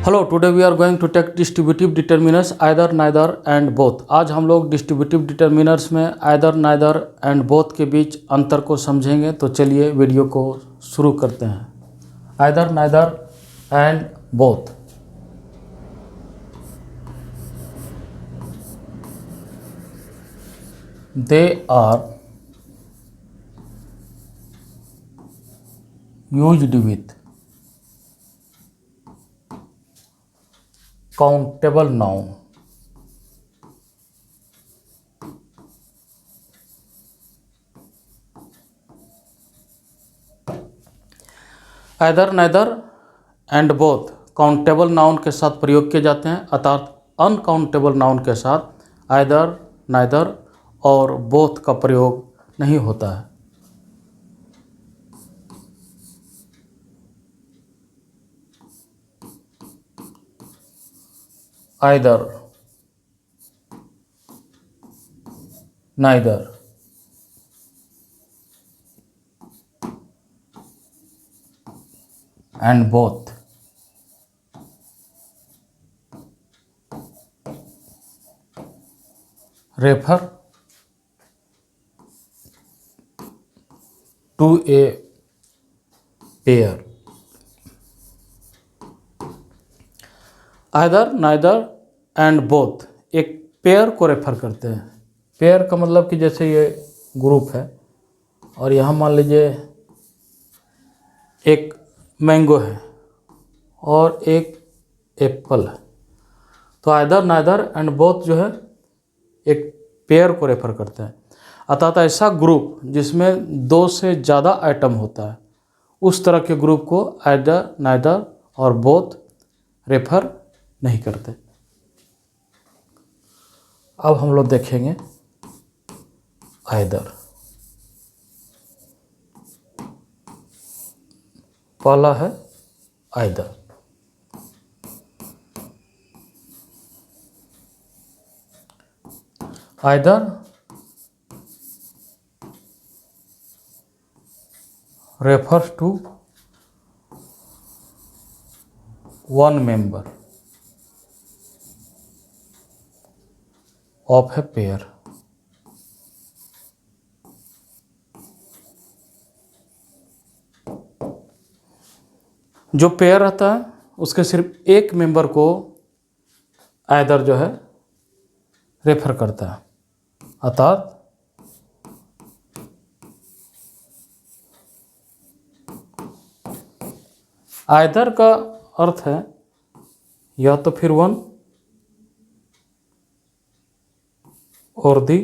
Hello, today we are going to take distributive determiners either neither and both. आज हम लोग distributive determiners में either neither and both के बीच अंतर को समझेंगे। तो चलिए वीडियो को शुरू करते हैं। Either neither and both. They are used with countable noun either neither and both countable noun के साथ प्रयोग किए जाते हैं, अर्थात अनकाउंटेबल नाउन के साथ आइदर नाइदर और बोथ का प्रयोग नहीं होता है। Either neither and both refer to a pair. Either neither and both एक पेयर को रेफर करते हैं। पेयर का मतलब कि जैसे ये ग्रुप है और यहाँ मान लीजिए एक मैंगो है और एक एप्पल है, तो आइदर नाइदर एंड बोथ जो है एक पेयर को रेफर करते हैं, अर्थात ऐसा ग्रुप जिसमें दो से ज़्यादा आइटम होता है, उस तरह के ग्रुप को आइदर नाइदर और बोथ रेफर नहीं करते। अब हम लोग देखेंगे आइदर। पहला है either. Either refers to one member of a pair। जो पेयर रहता है उसके सिर्फ एक मेंबर को आइदर जो है रेफर करता है, अर्थात आइदर का अर्थ है या तो फिर वन और दी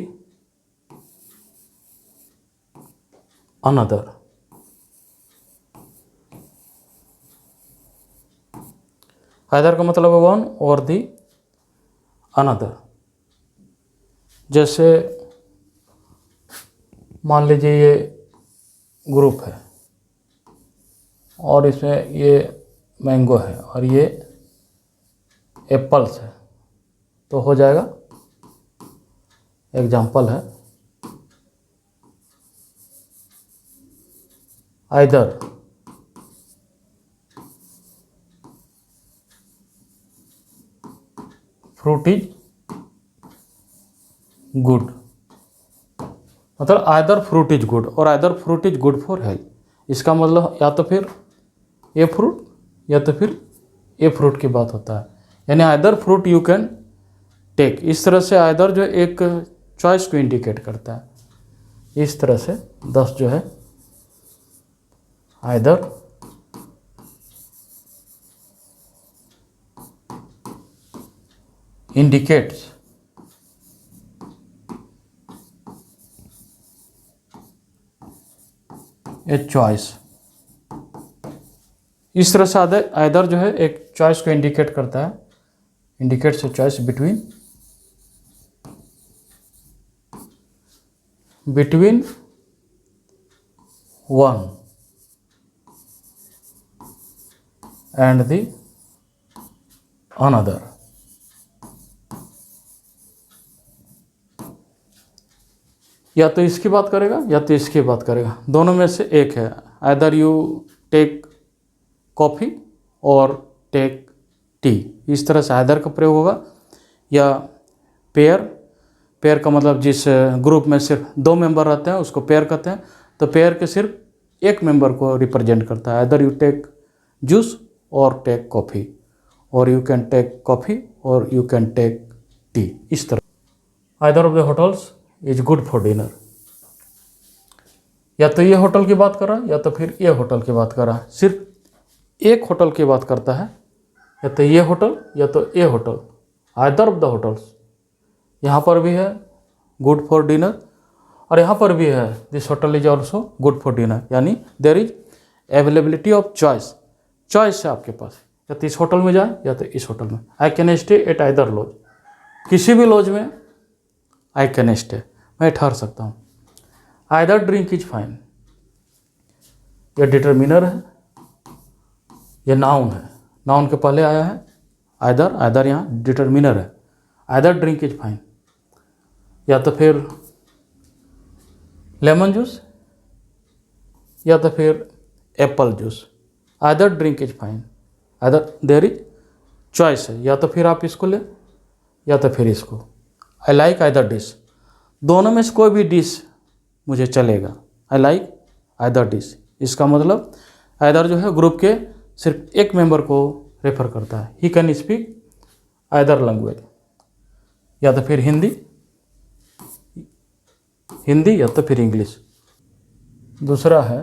अनदर। आइदर का मतलब है वन और दी अनदर। जैसे मान लीजिए ये ग्रुप है और इसमें ये मैंगो है और ये एप्पल्स है, तो हो जाएगा एग्जाम्पल है आइदर फ्रूट इज गुड, मतलब आइदर फ्रूट इज गुड और either fruit is good for health. इसका मतलब या तो फिर ए फ्रूट या तो फिर ए फ्रूट की बात होता है, यानी either fruit you can take. इस तरह से आइदर जो एक चॉइस को इंडिकेट करता है। इस तरह से 10 जो है आइदर इंडिकेट्स ए चॉइस। इस तरह से आइदर जो है एक चॉइस को इंडिकेट करता है, indicates a choice between one and the another. या तो इसकी बात करेगा या तो इसकी बात करेगा, दोनों में से एक है। आइदर यू टेक कॉफ़ी और टेक टी। इस तरह से आइदर का प्रयोग होगा, या पेयर का मतलब जिस ग्रुप में सिर्फ 2 मेंबर रहते हैं उसको पेयर कहते हैं। तो पेयर के सिर्फ एक मेंबर को रिप्रेजेंट करता है। आइदर यू टेक जूस और टेक कॉफ़ी, और यू कैन टेक कॉफ़ी और यू कैन टेक टी। इस तरह either of the hotels is good for dinner. या तो ये होटल की बात कर रहा है या तो फिर ये होटल की बात कर रहा है। सिर्फ एक होटल की बात करता है, या तो ये होटल या तो ये hotel, either of the hotels. यहाँ पर भी है गुड फॉर डिनर, और यहाँ पर भी है this hotel is also good for dinner, यानी there is availability of choice. Choice है आपके पास, या तो इस होटल में जाए या तो इस होटल में। I can stay at either lodge, किसी भी लॉज में आई कैन स्टे, मैं ठहर सकता हूँ। आइदर ड्रिंक इज फाइन, यह डिटर्मिनर है, यह नाउन है, नाउन के पहले आया है आइदर। आइदर यहाँ डिटर्मिनर है। आइदर ड्रिंक इज फाइन, या तो फिर लेमन जूस या तो फिर apple juice. Either drink is fine, either there is choice है, या तो फिर आप इसको ले या तो फिर इसको। आई लाइक आइदर डिश, दोनों में से कोई भी डिश मुझे चलेगा। आई लाइक आइदर डिश, इसका मतलब आइदर जो है ग्रुप के सिर्फ एक मेंबर को रेफर करता है। He can speak either language, या तो फिर हिंदी या तो फिर इंग्लिश। दूसरा है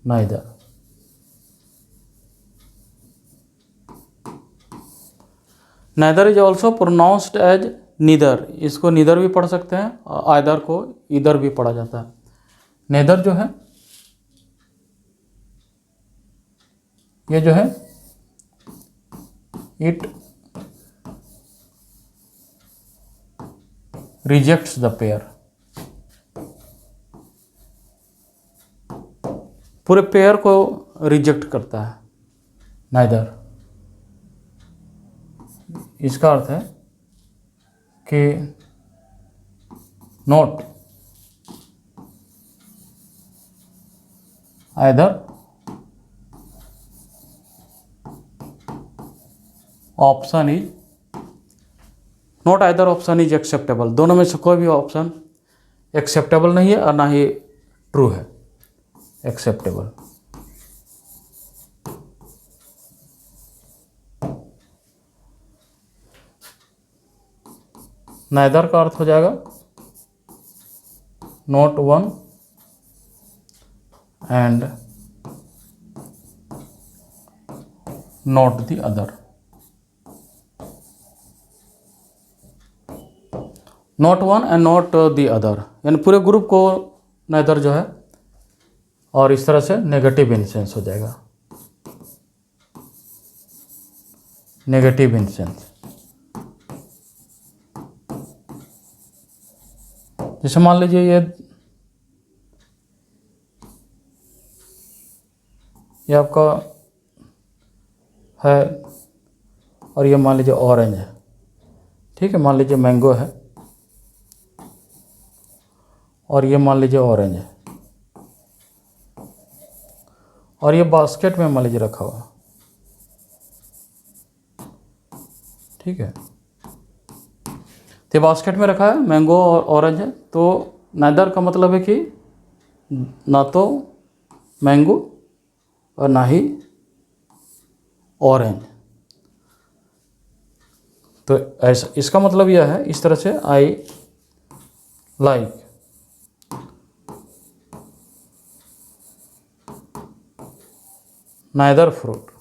neither. Neither is also pronounced as neither. इसको नीदर भी पढ़ सकते हैं, और आइदर को इधर भी पढ़ा जाता है। नेदर जो है ये जो है इट रिजेक्ट्स द पेयर, पूरे पेयर को रिजेक्ट करता है नाइदर। इसका अर्थ है कि not either option is, not either option is acceptable, दोनों में से कोई भी ऑप्शन एक्सेप्टेबल नहीं है और ना ही ट्रू है, एक्सेप्टेबल। नाइदर का अर्थ हो जाएगा not one and not the other. Not one and not the other, यानी पूरे ग्रुप को नाइदर जो है, और इस तरह से नेगेटिव इन सेंस हो जाएगा, नेगेटिव इन सेंस। जैसे मान लीजिए ये आपका है, और ये मान लीजिए ऑरेंज है, ठीक है। मान लीजिए मैंगो है और ये मान लीजिए ऑरेंज है, और ये बास्केट में मान लीजिए रखा हुआ, ठीक है। तो बास्केट में रखा है, मैंगो और ऑरेंज है। तो नाइदर का मतलब है कि ना तो मैंगो और ना ही ऑरेंज। तो ऐसा इसका मतलब यह है, इस तरह से I like neither fruit,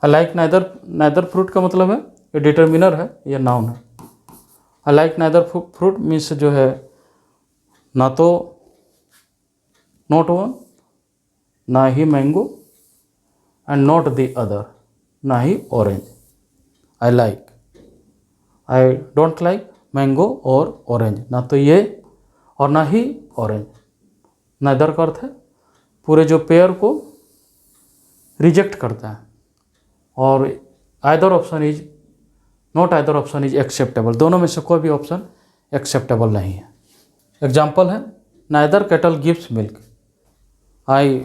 I like neither fruit का मतलब है ये डिटर्मिनर है, ये नाउन है। I like neither fruit means जो है ना तो नॉट वन, ना ही mango and not the other, ना ही orange. I don't like mango और ऑरेंज, ना तो ये और ना ही ऑरेंज। नाइदर का अर्थ है पूरे जो पेयर को रिजेक्ट करता है, और either option is, not either option is acceptable, दोनों में से कोई भी ऑप्शन एक्सेप्टेबल नहीं है। एग्जाम्पल है neither cattle gives milk. I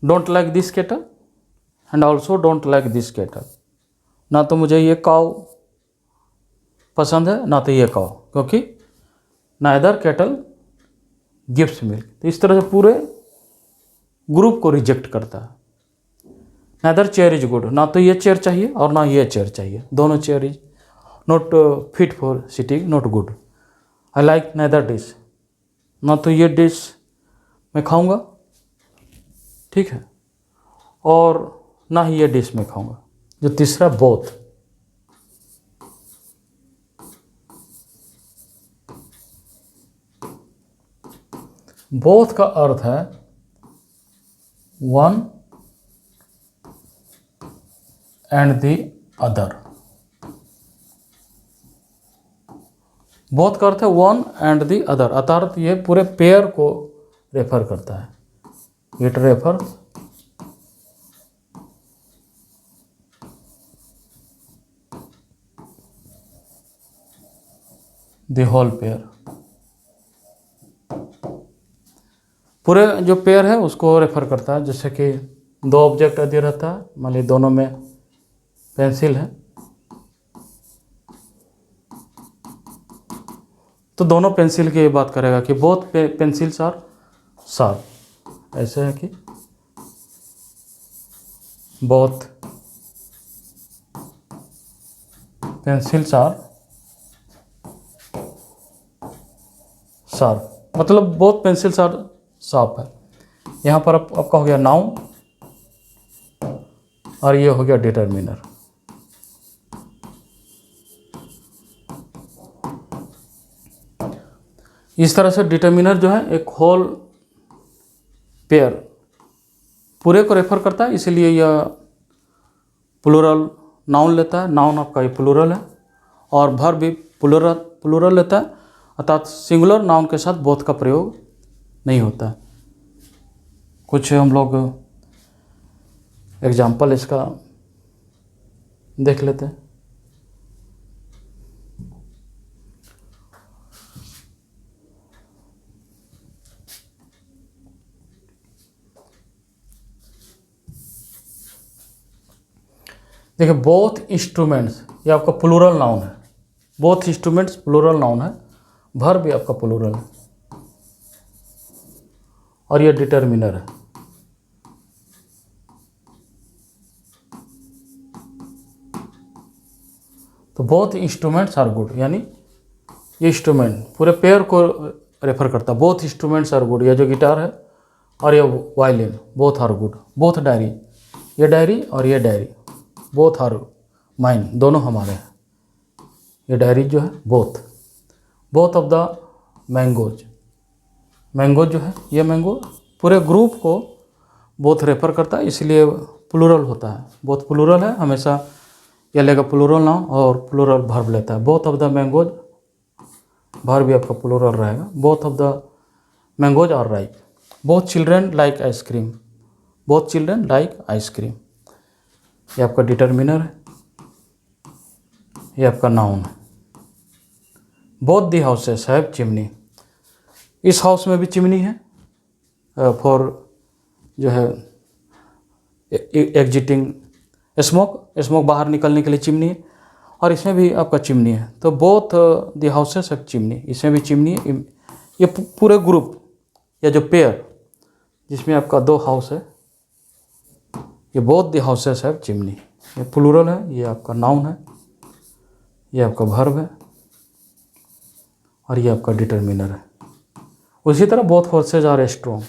don't like this cattle and also don't like this cattle. ना तो मुझे ये काव पसंद है ना तो ये काव, क्योंकि नाइदर कैटल गिव्स मिल्क। तो इस तरह से पूरे ग्रुप को रिजेक्ट करता है। नाइदर चेयर इज गुड, ना तो ये चेयर चाहिए और ना ये चेयर चाहिए, दोनों chair is not fit for sitting, not good. I like neither dish, ना तो ये डिश मैं खाऊंगा, ठीक है, और ना ही ये डिश मैं खाऊंगा। जो तीसरा बोथ, बोथ का अर्थ है one and the other. Both का अर्थ है वन एंड द अदर, अर्थात ये पूरे पेयर को रेफर करता है। It refer the hole pair, पूरे जो पेयर है उसको रेफर करता है। जैसे कि दो ऑब्जेक्ट यदि रहता है, मान लीजिए दोनों में पेंसिल है, तो दोनों पेंसिल की बात करेगा कि बोथ पेंसिल्स आर शार्प। ऐसे है कि बोथ पेंसिल्स आर शार्प, मतलब बोथ पेंसिल्स आर शार्प है। यहाँ पर आपका हो गया नाउन और ये हो गया डिटरमिनर। इस तरह से डिटरमिनर जो है एक होल पेयर पूरे को रेफर करता है, इसलिए यह प्लूरल नाउन लेता है। नाउन आपका ये प्लूरल है और वर्ब भी प्लूरल लेता है, अर्थात सिंगुलर नाउन के साथ बोथ का प्रयोग नहीं होता है। कुछ हम लोग एग्जाम्पल इसका देख लेते हैं। देखिए बोथ इंस्ट्रूमेंट्स, ये आपका प्लूरल नाउन है। बोथ इंस्ट्रूमेंट्स प्लूरल नाउन है, वर्ब भी आपका प्लूरल है और ये डिटरमिनर है। तो बोथ इंस्ट्रूमेंट्स आर गुड, यानी ये इंस्ट्रूमेंट पूरे पेयर को रेफर करता है। बोथ इंस्ट्रूमेंट्स आर गुड, ये जो गिटार है और ये violin, both are good. Both diary, ये डायरी और ये डायरी, बोथ आर माइन, दोनों हमारे हैं। ये डायरी जो है both. Both of the mangoes, mango जो है ये मैंगो पूरे ग्रुप को बोथ रेफर करता है, इसलिए प्लूरल होता है। बोथ प्लूरल है, हमेशा यह लेगा प्लूरल नाउन और प्लूरल वर्ब लेता है। Both of the mangoes, verb भी आपका प्लूरल रहेगा। Both of the mangoes are ripe. Both children like ice cream, both children like ice cream. ये आपका डिटरमिनर है, ये आपका नाउन है। Both the houses have chimney, इस हाउस में भी चिमनी है फॉर जो है एग्जिटिंग स्मोक बाहर निकलने के लिए चिमनी है, और इसमें भी आपका चिमनी है। तो both the houses have chimney, इसमें भी चिमनी है। ये पूरे ग्रुप या जो पेयर जिसमें आपका दो हाउस है, ये both the houses have chimney, ये प्लूरल है, ये आपका नाउन है, ये आपका वर्ब है और ये आपका डिटरमिनर है। उसी तरह बोथ फोर्सेज आर स्ट्रॉन्ग,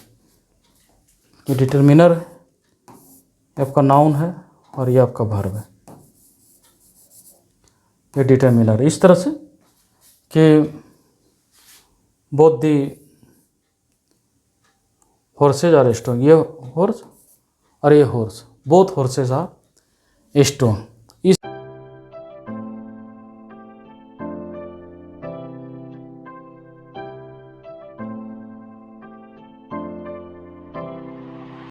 ये डिटरमिनर है, ये आपका नाउन है और ये आपका वर्ब है, ये डिटरमिनर है। इस तरह से कि both the horses are strong, ये हॉर्स और ये horse, both horses are strong. इस